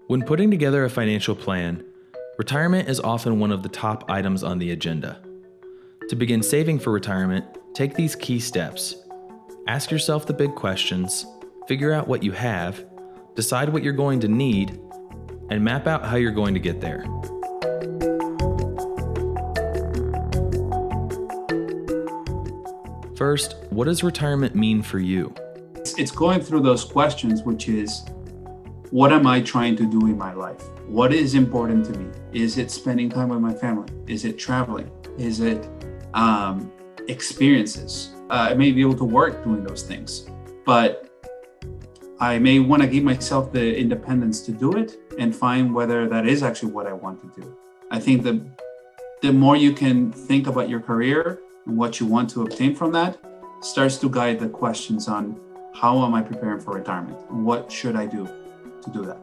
When putting together a financial plan, retirement is often one of the top items on the agenda. To begin saving for retirement, take these key steps. Ask yourself the big questions, figure out what you have, decide what you're going to need, and map out how you're going to get there. First, what does retirement mean for you? It's going through those questions, which is, what am I trying to do in my life? What is important to me? Is it spending time with my family? Is it traveling? Is it experiences? I may be able to work doing those things, but I may want to give myself the independence to do it and find whether that is actually what I want to do. I think the more you can think about your career and what you want to obtain from that starts to guide the questions on how am I preparing for retirement? What should I do to do that?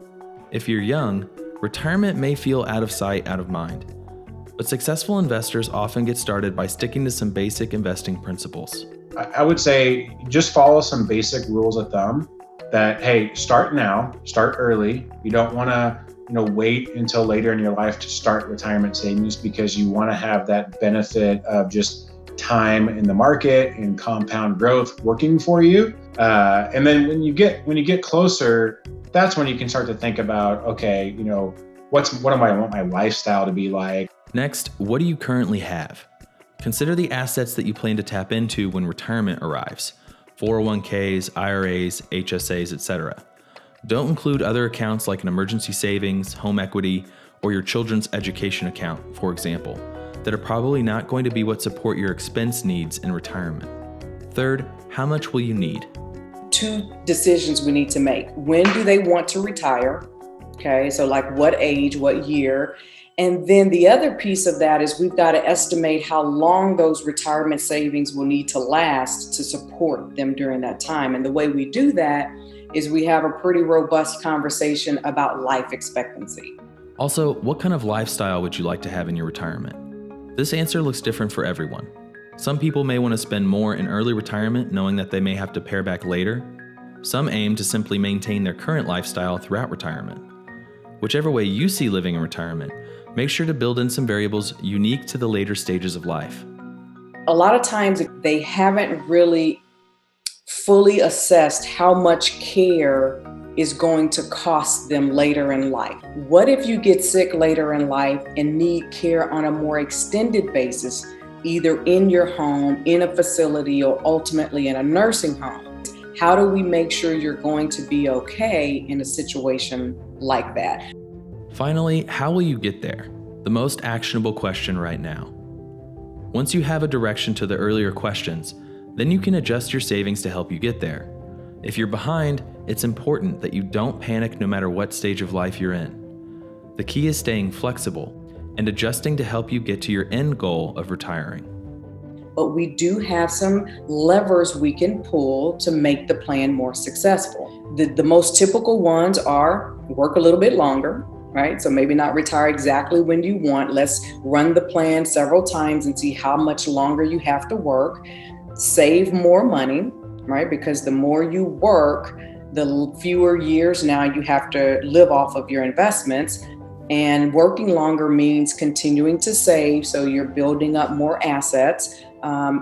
If you're young, retirement may feel out of sight, out of mind. But successful investors often get started by sticking to some basic investing principles. I would say just follow some basic rules of thumb that, hey, start now, start early. You don't want to wait until later in your life to start retirement savings because you want to have that benefit of just time in the market and compound growth working for you. And then when you get closer, that's when you can start to think about, okay, what do I want my lifestyle to be like? Next, what do you currently have? Consider the assets that you plan to tap into when retirement arrives: 401ks, IRAs, HSAs, etc. Don't include other accounts like an emergency savings, home equity, or your children's education account, for example, that are probably not going to be what support your expense needs in retirement. Third, how much will you need? 2 decisions we need to make. When do they want to retire? Okay, so like what age, what year? And then the other piece of that is we've got to estimate how long those retirement savings will need to last to support them during that time. And the way we do that is we have a pretty robust conversation about life expectancy. Also, what kind of lifestyle would you like to have in your retirement? This answer looks different for everyone. Some people may want to spend more in early retirement knowing that they may have to pare back later. Some aim to simply maintain their current lifestyle throughout retirement. Whichever way you see living in retirement, make sure to build in some variables unique to the later stages of life. A lot of times they haven't really fully assessed how much care is going to cost them later in life. What if you get sick later in life and need care on a more extended basis, either in your home, in a facility, or ultimately in a nursing home? How do we make sure you're going to be okay in a situation like that? Finally, how will you get there? The most actionable question right now. Once you have a direction to the earlier questions, then you can adjust your savings to help you get there. If you're behind, it's important that you don't panic no matter what stage of life you're in. The key is staying flexible and adjusting to help you get to your end goal of retiring. But we do have some levers we can pull to make the plan more successful. The most typical ones are work a little bit longer, right? So maybe not retire exactly when you want. Let's run the plan several times and see how much longer you have to work. Save more money, right? Because the more you work, the fewer years now you have to live off of your investments. And working longer means continuing to save, so you're building up more assets.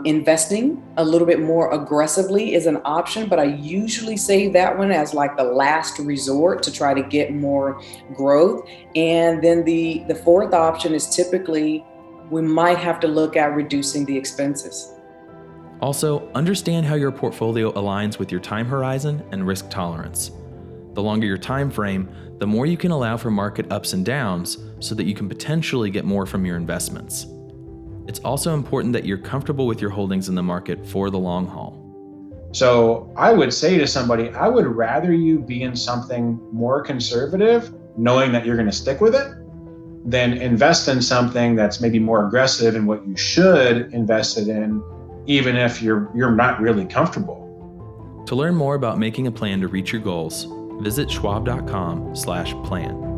Investing a little bit more aggressively is an option, but I usually say that one as like the last resort to try to get more growth. And then the fourth option is typically we might have to look at reducing the expenses. Also, understand how your portfolio aligns with your time horizon and risk tolerance. The longer your time frame, the more you can allow for market ups and downs so that you can potentially get more from your investments. It's also important that you're comfortable with your holdings in the market for the long haul. So I would say to somebody, I would rather you be in something more conservative, knowing that you're going to stick with it, than invest in something that's maybe more aggressive in what you should invest it in, even if you're not really comfortable. To learn more about making a plan to reach your goals, visit schwab.com/plan.